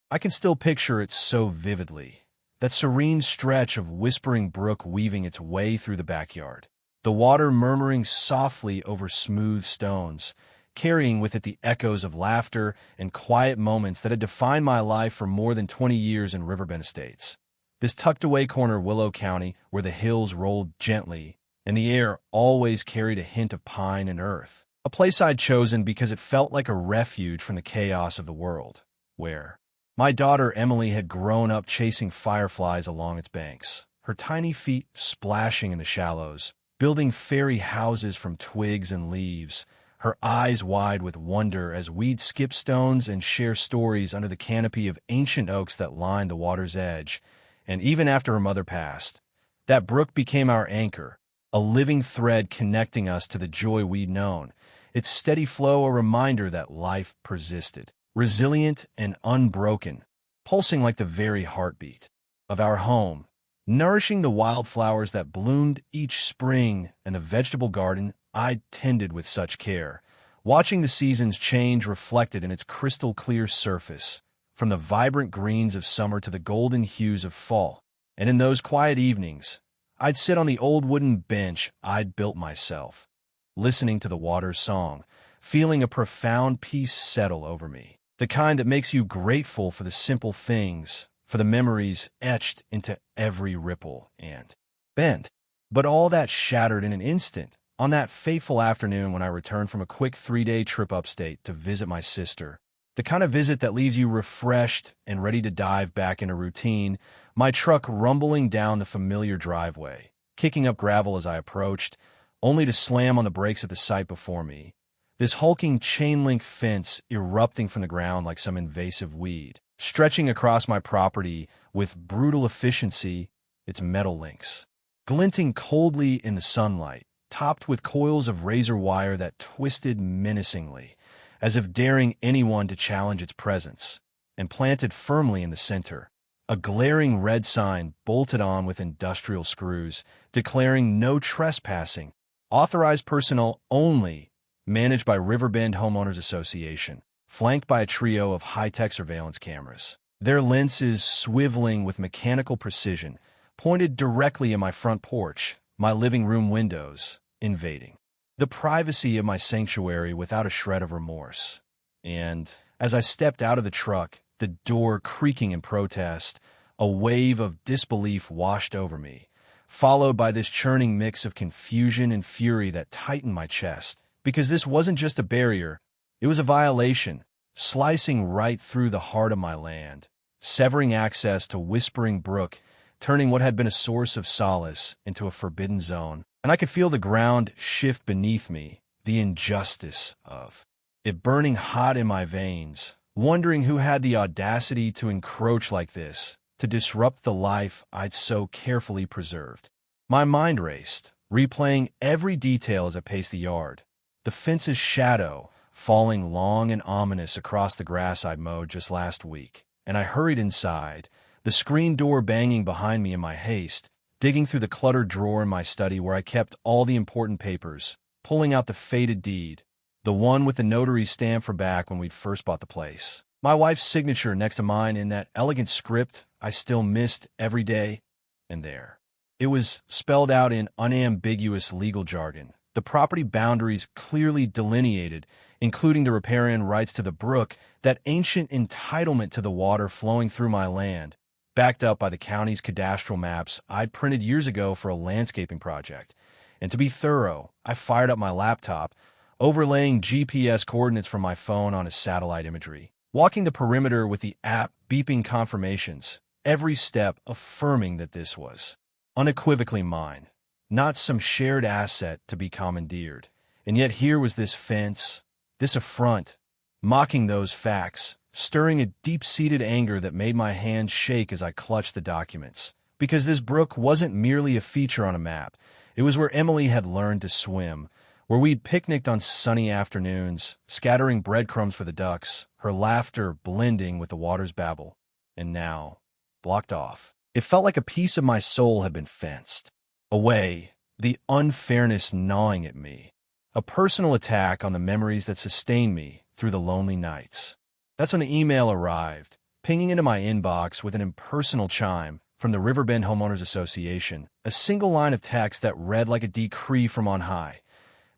I can still picture it so vividly. That serene stretch of whispering brook weaving its way through the backyard. The water murmuring softly over smooth stones, carrying with it the echoes of laughter and quiet moments that had defined my life for more than 20 years in Riverbend Estates. This tucked-away corner of Willow County, where the hills rolled gently, and the air always carried a hint of pine and earth. A place I'd chosen because it felt like a refuge from the chaos of the world, where my daughter Emily had grown up chasing fireflies along its banks, her tiny feet splashing in the shallows, building fairy houses from twigs and leaves, her eyes wide with wonder as we'd skip stones and share stories under the canopy of ancient oaks that lined the water's edge. And even after her mother passed, that brook became our anchor, a living thread connecting us to the joy we'd known, its steady flow a reminder that life persisted, resilient and unbroken, pulsing like the very heartbeat of our home, nourishing the wildflowers that bloomed each spring and the vegetable garden I tended with such care, watching the seasons change reflected in its crystal-clear surface, from the vibrant greens of summer to the golden hues of fall. And in those quiet evenings, I'd sit on the old wooden bench I'd built myself, listening to the water's song, feeling a profound peace settle over me, the kind that makes you grateful for the simple things, for the memories etched into every ripple and bend. But all that shattered in an instant on that fateful afternoon when I returned from a quick 3-day trip upstate to visit my sister. The kind of visit that leaves you refreshed and ready to dive back into routine, my truck rumbling down the familiar driveway, kicking up gravel as I approached, only to slam on the brakes at the sight before me. This hulking chain-link fence erupting from the ground like some invasive weed, stretching across my property with brutal efficiency, its metal links, glinting coldly in the sunlight, topped with coils of razor wire that twisted menacingly, as if daring anyone to challenge its presence, and planted firmly in the center, a glaring red sign bolted on with industrial screws, declaring no trespassing, authorized personnel only, managed by Riverbend Homeowners Association, flanked by a trio of high-tech surveillance cameras, their lenses swiveling with mechanical precision, pointed directly at my front porch, my living room windows, invading the privacy of my sanctuary without a shred of remorse. And as I stepped out of the truck, the door creaking in protest, a wave of disbelief washed over me, followed by this churning mix of confusion and fury that tightened my chest, because this wasn't just a barrier, it was a violation, slicing right through the heart of my land, severing access to Whispering Brook, turning what had been a source of solace into a forbidden zone. And I could feel the ground shift beneath me, the injustice of it burning hot in my veins, wondering who had the audacity to encroach like this, to disrupt the life I'd so carefully preserved. My mind raced, replaying every detail as I paced the yard, the fence's shadow falling long and ominous across the grass I'd mowed just last week, and I hurried inside, the screen door banging behind me in my haste, digging through the cluttered drawer in my study where I kept all the important papers, pulling out the faded deed, the one with the notary's stamp from back when we'd first bought the place. My wife's signature next to mine in that elegant script I still missed every day, and there. It was spelled out in unambiguous legal jargon, the property boundaries clearly delineated, including the riparian rights to the brook, that ancient entitlement to the water flowing through my land, backed up by the county's cadastral maps I'd printed years ago for a landscaping project. And to be thorough, I fired up my laptop, overlaying GPS coordinates from my phone on a satellite imagery, walking the perimeter with the app beeping confirmations, every step affirming that this was unequivocally mine, not some shared asset to be commandeered. And yet here was this fence, this affront, mocking those facts, stirring a deep-seated anger that made my hands shake as I clutched the documents. Because this brook wasn't merely a feature on a map. It was where Emily had learned to swim, where we'd picnicked on sunny afternoons, scattering breadcrumbs for the ducks, her laughter blending with the water's babble. And now, blocked off, it felt like a piece of my soul had been fenced away, the unfairness gnawing at me, a personal attack on the memories that sustained me through the lonely nights. That's when the email arrived, pinging into my inbox with an impersonal chime from the Riverbend Homeowners Association, a single line of text that read like a decree from on high.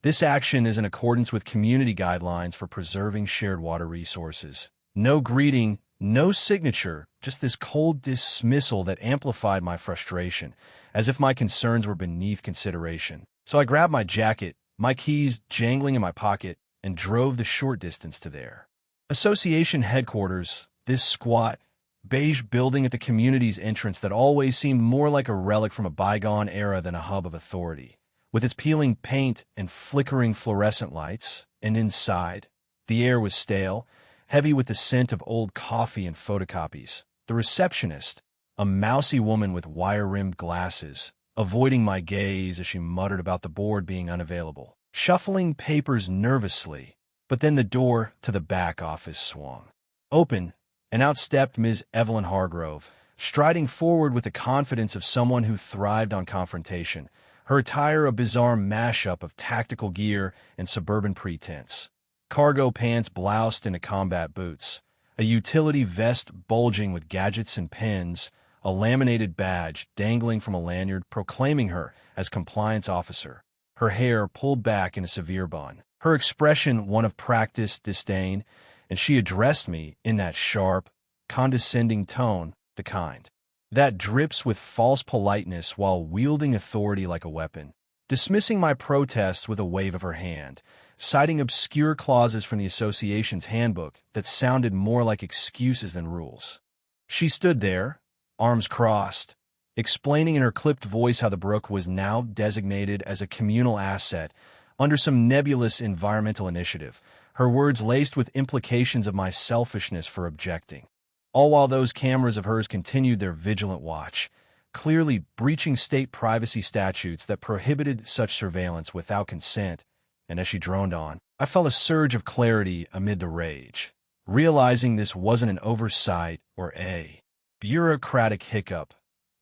This action is in accordance with community guidelines for preserving shared water resources. No greeting, no signature, just this cold dismissal that amplified my frustration, as if my concerns were beneath consideration. So I grabbed my jacket, my keys jangling in my pocket, and drove the short distance to their association headquarters, this squat, beige building at the community's entrance that always seemed more like a relic from a bygone era than a hub of authority. With its peeling paint and flickering fluorescent lights, and inside, the air was stale, heavy with the scent of old coffee and photocopies. The receptionist, a mousy woman with wire-rimmed glasses, avoiding my gaze as she muttered about the board being unavailable, shuffling papers nervously. But then the door to the back office swung open, and out stepped Ms. Evelyn Hargrove, striding forward with the confidence of someone who thrived on confrontation, her attire a bizarre mashup of tactical gear and suburban pretense. Cargo pants bloused into combat boots, a utility vest bulging with gadgets and pins, a laminated badge dangling from a lanyard proclaiming her as compliance officer, her hair pulled back in a severe bun, her expression one of practiced disdain, and she addressed me in that sharp, condescending tone, the kind that drips with false politeness while wielding authority like a weapon, dismissing my protests with a wave of her hand, citing obscure clauses from the association's handbook that sounded more like excuses than rules. She stood there, arms crossed, explaining in her clipped voice how the brook was now designated as a communal asset under some nebulous environmental initiative, her words laced with implications of my selfishness for objecting. All while those cameras of hers continued their vigilant watch, clearly breaching state privacy statutes that prohibited such surveillance without consent. And as she droned on, I felt a surge of clarity amid the rage, realizing this wasn't an oversight or a bureaucratic hiccup.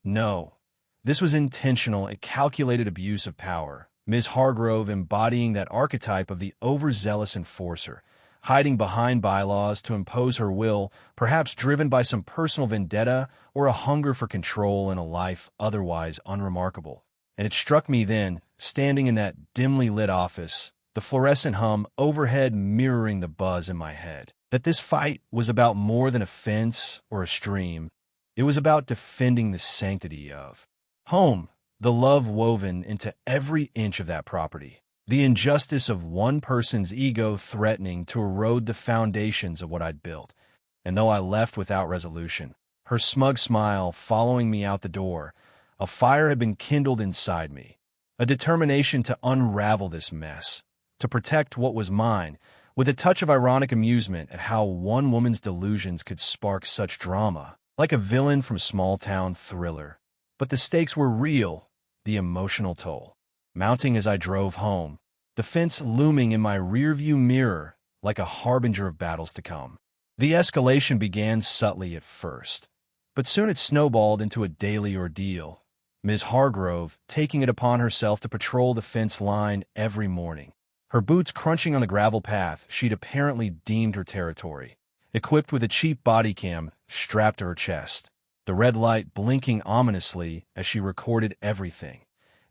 No, this was intentional, a calculated abuse of power, Ms. Hargrove embodying that archetype of the overzealous enforcer, hiding behind bylaws to impose her will, perhaps driven by some personal vendetta or a hunger for control in a life otherwise unremarkable. And it struck me then, standing in that dimly lit office, the fluorescent hum overhead mirroring the buzz in my head, that this fight was about more than a fence or a stream. It was about defending the sanctity of home, the love woven into every inch of that property, the injustice of one person's ego threatening to erode the foundations of what I'd built. And though I left without resolution, her smug smile following me out the door, a fire had been kindled inside me, a determination to unravel this mess, to protect what was mine, with a touch of ironic amusement at how one woman's delusions could spark such drama, like a villain from a small-town thriller. But the stakes were real, the emotional toll mounting as I drove home, the fence looming in my rearview mirror like a harbinger of battles to come. The escalation began subtly at first, but soon it snowballed into a daily ordeal, Ms. Hargrove taking it upon herself to patrol the fence line every morning, her boots crunching on the gravel path she'd apparently deemed her territory, equipped with a cheap body cam strapped to her chest, the red light blinking ominously as she recorded everything,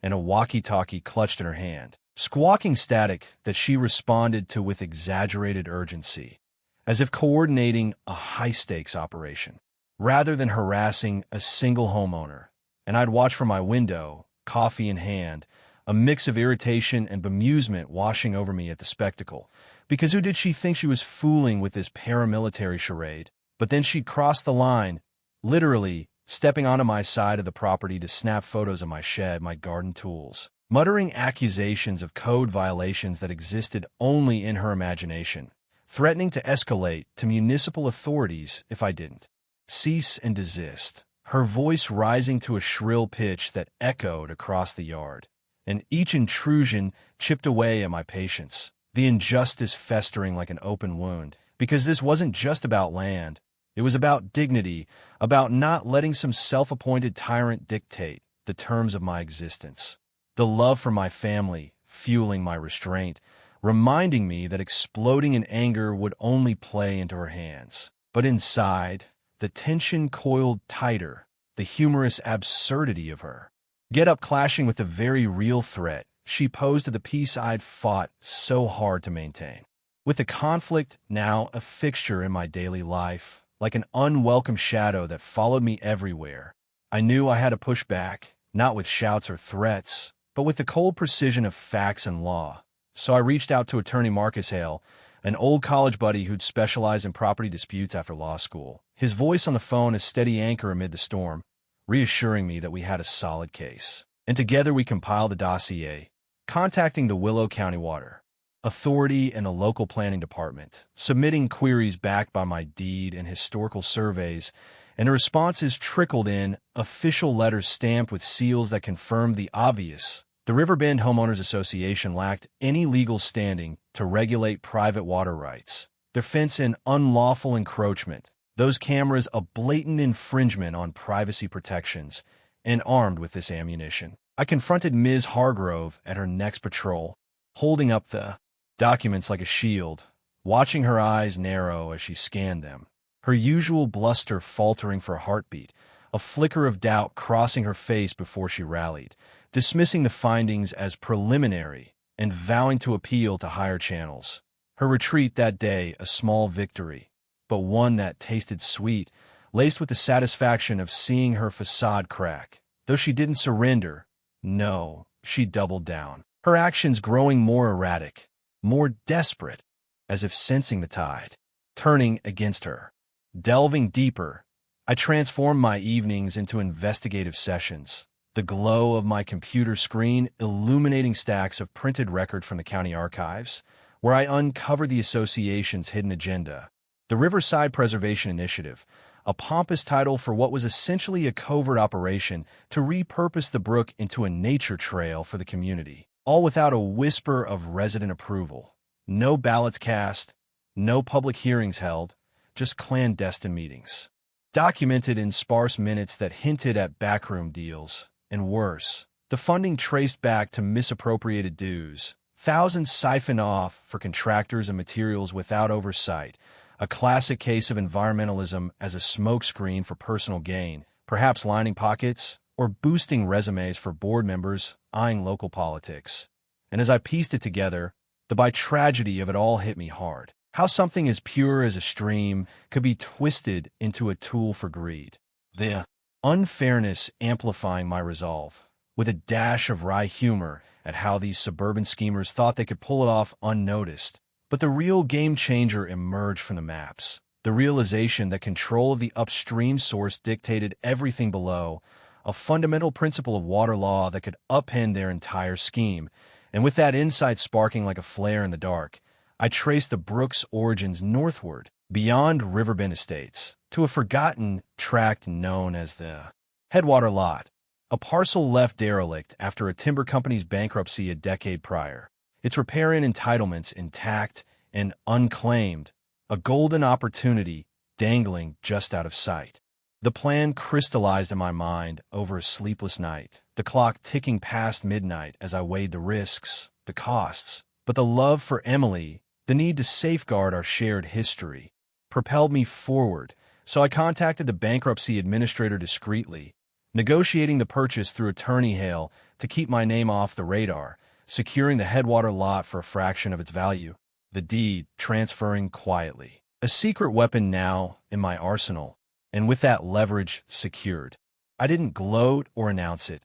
and a walkie-talkie clutched in her hand, squawking static that she responded to with exaggerated urgency, as if coordinating a high-stakes operation, rather than harassing a single homeowner. And I'd watch from my window, coffee in hand, a mix of irritation and bemusement washing over me at the spectacle, because who did she think she was fooling with this paramilitary charade? But then she'd cross the line, literally stepping onto my side of the property to snap photos of my shed, my garden tools, muttering accusations of code violations that existed only in her imagination, threatening to escalate to municipal authorities if I didn't cease and desist, her voice rising to a shrill pitch that echoed across the yard. And each intrusion chipped away at my patience, the injustice festering like an open wound, because this wasn't just about land. It was about dignity, about not letting some self-appointed tyrant dictate the terms of my existence. The love for my family, fueling my restraint, reminding me that exploding in anger would only play into her hands. But inside, the tension coiled tighter, the humorous absurdity of her get up clashing with the very real threat she posed to the peace I'd fought so hard to maintain. With the conflict now a fixture in my daily life, like an unwelcome shadow that followed me everywhere, I knew I had to push back, not with shouts or threats, but with the cold precision of facts and law. So I reached out to attorney Marcus Hale, an old college buddy who'd specialized in property disputes after law school. His voice on the phone a steady anchor amid the storm, reassuring me that we had a solid case. And together we compiled a dossier, contacting the Willow County Water Authority and the local planning department, submitting queries backed by my deed and historical surveys, and the responses trickled in, official letters stamped with seals that confirmed the obvious. The Riverbend Homeowners Association lacked any legal standing to regulate private water rights. Their fence an unlawful encroachment, those cameras a blatant infringement on privacy protections, and armed with this ammunition, I confronted Ms. Hargrove at her next patrol, holding up the documents like a shield, watching her eyes narrow as she scanned them, her usual bluster faltering for a heartbeat, a flicker of doubt crossing her face before she rallied, dismissing the findings as preliminary and vowing to appeal to higher channels. Her retreat that day a small victory, but one that tasted sweet, laced with the satisfaction of seeing her facade crack. Though she didn't surrender, no, she doubled down, her actions growing more erratic, more desperate, as if sensing the tide turning against her. Delving deeper, I transformed my evenings into investigative sessions, the glow of my computer screen illuminating stacks of printed record from the county archives, where I uncovered the association's hidden agenda. The Riverside Preservation Initiative, a pompous title for what was essentially a covert operation to repurpose the brook into a nature trail for the community, all without a whisper of resident approval. No ballots cast, no public hearings held, just clandestine meetings, documented in sparse minutes that hinted at backroom deals, and worse, the funding traced back to misappropriated dues, thousands siphoned off for contractors and materials without oversight, a classic case of environmentalism as a smokescreen for personal gain, perhaps lining pockets or boosting resumes for board members eyeing local politics. And as I pieced it together, the by-tragedy of it all hit me hard. How something as pure as a stream could be twisted into a tool for greed. The unfairness amplifying my resolve, with a dash of wry humor at how these suburban schemers thought they could pull it off unnoticed. But the real game changer emerged from the maps, the realization that control of the upstream source dictated everything below, a fundamental principle of water law that could upend their entire scheme. And with that insight sparking like a flare in the dark, I traced the brook's origins northward, beyond Riverbend Estates, to a forgotten tract known as the Headwater Lot, a parcel left derelict after a timber company's bankruptcy a decade prior, its riparian entitlements intact and unclaimed, a golden opportunity dangling just out of sight. The plan crystallized in my mind over a sleepless night, the clock ticking past midnight as I weighed the risks, the costs, but the love for Emily, the need to safeguard our shared history, propelled me forward, so I contacted the bankruptcy administrator discreetly, negotiating the purchase through attorney Hale to keep my name off the radar, securing the Headwater Lot for a fraction of its value, the deed transferring quietly. A secret weapon now in my arsenal, and with that leverage secured. I didn't gloat or announce it.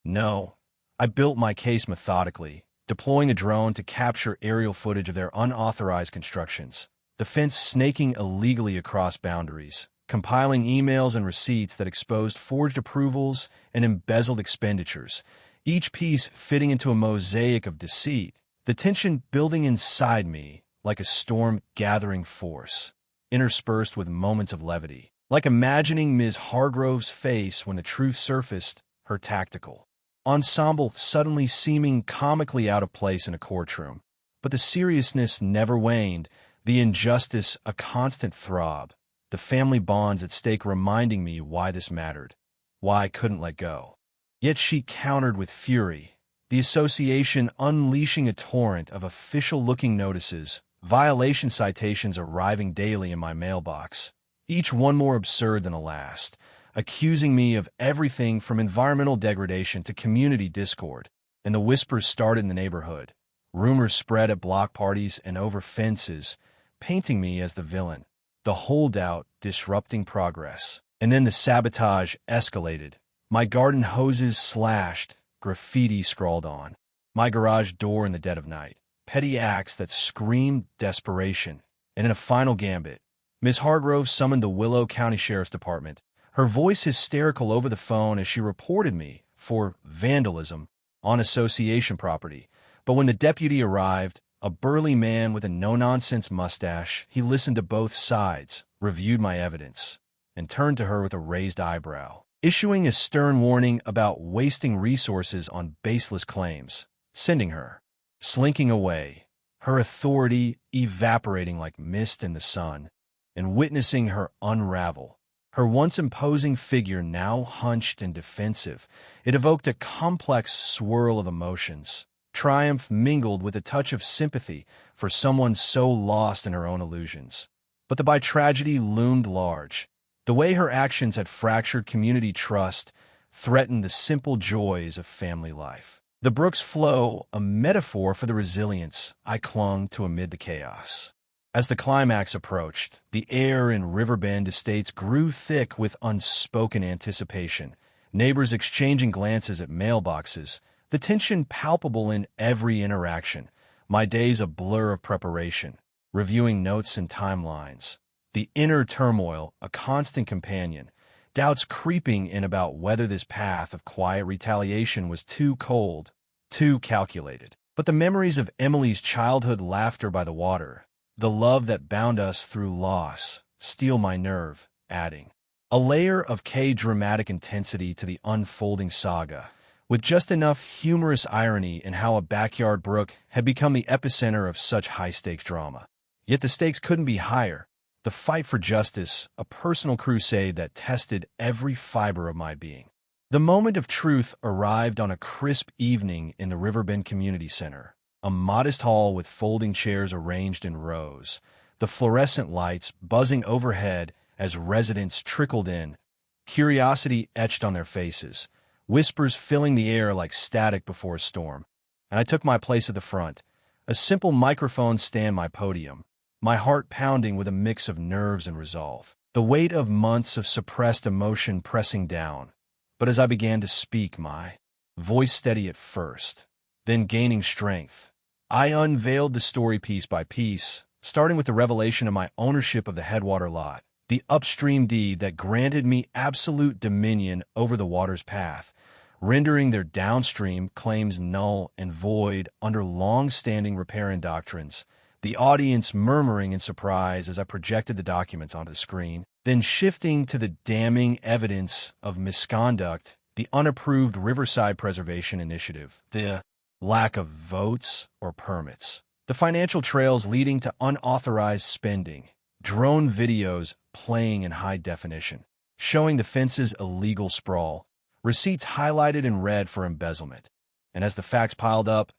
No, I built my case methodically, deploying a drone to capture aerial footage of their unauthorized constructions, the fence snaking illegally across boundaries, compiling emails and receipts that exposed forged approvals and embezzled expenditures, each piece fitting into a mosaic of deceit, the tension building inside me like a storm gathering force, interspersed with moments of levity, like imagining Ms. Hargrove's face when the truth surfaced, her tactical ensemble suddenly seeming comically out of place in a courtroom. But the seriousness never waned, the injustice a constant throb, the family bonds at stake reminding me why this mattered, why I couldn't let go. Yet she countered with fury, the association unleashing a torrent of official-looking notices, violation citations arriving daily in my mailbox, each one more absurd than the last, accusing me of everything from environmental degradation to community discord. And the whispers started in the neighborhood. Rumors spread at block parties and over fences, painting me as the villain, the holdout disrupting progress. And then the sabotage escalated. My garden hoses slashed, graffiti scrawled on. My garage door in the dead of night. Petty acts that screamed desperation. And in a final gambit, Ms. Hargrove summoned the Willow County Sheriff's Department, her voice hysterical over the phone as she reported me for vandalism on association property. But when the deputy arrived, a burly man with a no-nonsense mustache, he listened to both sides, reviewed my evidence, and turned to her with a raised eyebrow, issuing a stern warning about wasting resources on baseless claims, sending her slinking away, her authority evaporating like mist in the sun, and witnessing her unravel. Her once imposing figure now hunched and defensive. It evoked a complex swirl of emotions, triumph mingled with a touch of sympathy for someone so lost in her own illusions. But the tragedy loomed large. The way her actions had fractured community trust threatened the simple joys of family life. The brook's flow, a metaphor for the resilience I clung to amid the chaos. As the climax approached, the air in Riverbend Estates grew thick with unspoken anticipation, neighbors exchanging glances at mailboxes, the tension palpable in every interaction, my days a blur of preparation, reviewing notes and timelines. The inner turmoil, a constant companion, doubts creeping in about whether this path of quiet retaliation was too cold, too calculated. But the memories of Emily's childhood laughter by the water, the love that bound us through loss, steel my nerve, adding a layer of dramatic intensity to the unfolding saga, with just enough humorous irony in how a backyard brook had become the epicenter of such high-stakes drama. Yet the stakes couldn't be higher. The fight for justice, a personal crusade that tested every fiber of my being. The moment of truth arrived on a crisp evening in the Riverbend Community Center, a modest hall with folding chairs arranged in rows, the fluorescent lights buzzing overhead as residents trickled in, curiosity etched on their faces, whispers filling the air like static before a storm. And I took my place at the front, a simple microphone stand my podium, my heart pounding with a mix of nerves and resolve, the weight of months of suppressed emotion pressing down. But as I began to speak, my voice steady at first, then gaining strength, I unveiled the story piece by piece, starting with the revelation of my ownership of the Headwater lot, the upstream deed that granted me absolute dominion over the water's path, rendering their downstream claims null and void under long-standing riparian doctrines, the audience murmuring in surprise as I projected the documents onto the screen, then shifting to the damning evidence of misconduct, the unapproved Riverside Preservation Initiative, the lack of votes or permits, the financial trails leading to unauthorized spending, drone videos playing in high definition, showing the fence's illegal sprawl, receipts highlighted in red for embezzlement. And as the facts piled up,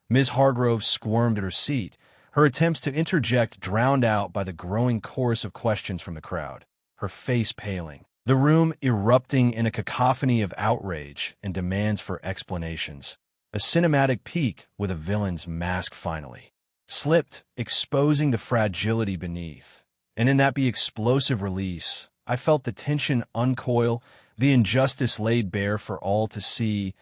Ms. Hargrove squirmed at her seat, her attempts to interject drowned out by the growing chorus of questions from the crowd, her face paling, the room erupting in a cacophony of outrage and demands for explanations. A cinematic peak with a villain's mask finally slipped, exposing the fragility beneath. And in that explosive release, I felt the tension uncoil, the injustice laid bare for all to see,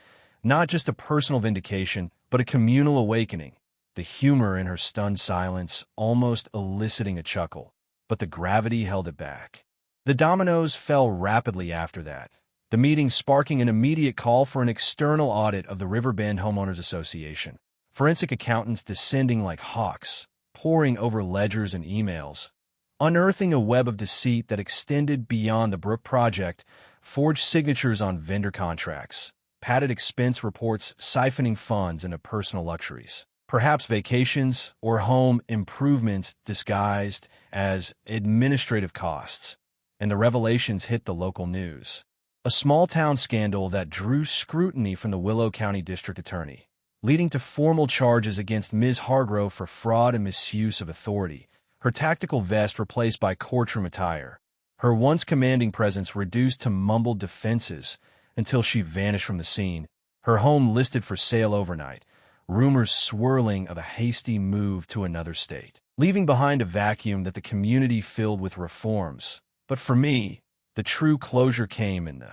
not just a personal vindication, but a communal awakening. The humor in her stunned silence almost eliciting a chuckle, but the gravity held it back. The dominoes fell rapidly after that, the meeting sparking an immediate call for an external audit of the Riverbend Homeowners Association, forensic accountants descending like hawks, poring over ledgers and emails, unearthing a web of deceit that extended beyond the Brook project, forged signatures on vendor contracts, padded expense reports siphoning funds into personal luxuries. Perhaps vacations or home improvements disguised as administrative costs, and the revelations hit the local news. A small-town scandal that drew scrutiny from the Willow County District Attorney, leading to formal charges against Ms. Hargrove for fraud and misuse of authority, her tactical vest replaced by courtroom attire, her once commanding presence reduced to mumbled defenses until she vanished from the scene, her home listed for sale overnight, rumors swirling of a hasty move to another state, leaving behind a vacuum that the community filled with reforms. But for me, the true closure came in the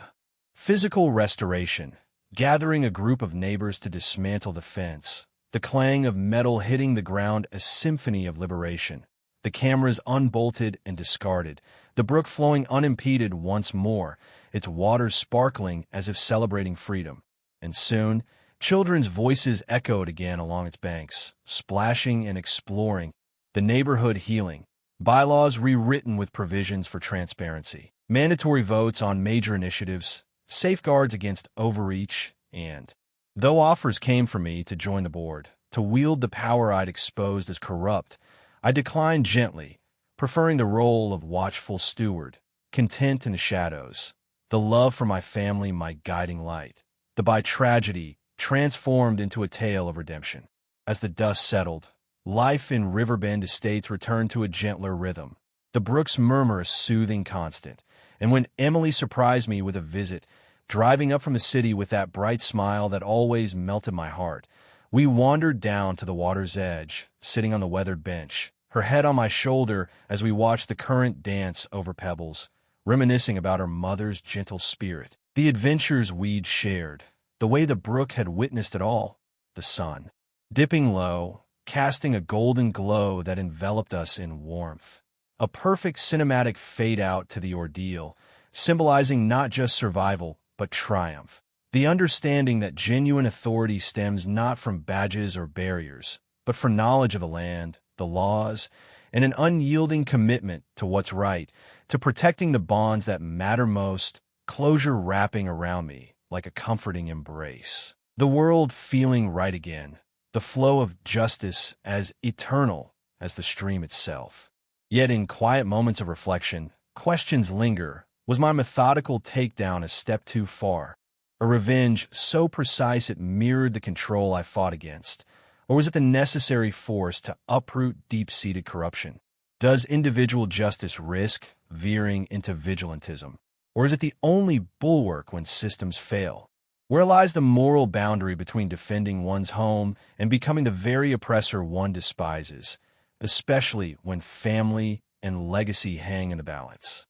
physical restoration, gathering a group of neighbors to dismantle the fence, the clang of metal hitting the ground a symphony of liberation, the cameras unbolted and discarded, the brook flowing unimpeded once more, its waters sparkling as if celebrating freedom. And soon, children's voices echoed again along its banks, splashing and exploring, the neighborhood healing, bylaws rewritten with provisions for transparency, mandatory votes on major initiatives, safeguards against overreach, and, though offers came for me to join the board, to wield the power I'd exposed as corrupt, I declined gently, preferring the role of watchful steward, content in the shadows, the love for my family my guiding light, the by tragedy transformed into a tale of redemption. As the dust settled, life in Riverbend Estates returned to a gentler rhythm, the brook's murmur a soothing constant, and when Emily surprised me with a visit, driving up from the city with that bright smile that always melted my heart, we wandered down to the water's edge, sitting on the weathered bench, her head on my shoulder as we watched the current dance over pebbles, reminiscing about her mother's gentle spirit, the adventures we'd shared, the way the brook had witnessed it all, the sun, dipping low, casting a golden glow that enveloped us in warmth. A perfect cinematic fade-out to the ordeal, symbolizing not just survival, but triumph. The understanding that genuine authority stems not from badges or barriers, but from knowledge of the land, the laws, and an unyielding commitment to what's right, to protecting the bonds that matter most, closure wrapping around me like a comforting embrace. The world feeling right again, the flow of justice as eternal as the stream itself. Yet in quiet moments of reflection, questions linger. Was my methodical takedown a step too far? A revenge so precise it mirrored the control I fought against? Or was it the necessary force to uproot deep-seated corruption? Does individual justice risk veering into vigilantism? Or is it the only bulwark when systems fail? Where lies the moral boundary between defending one's home and becoming the very oppressor one despises, especially when family and legacy hang in the balance?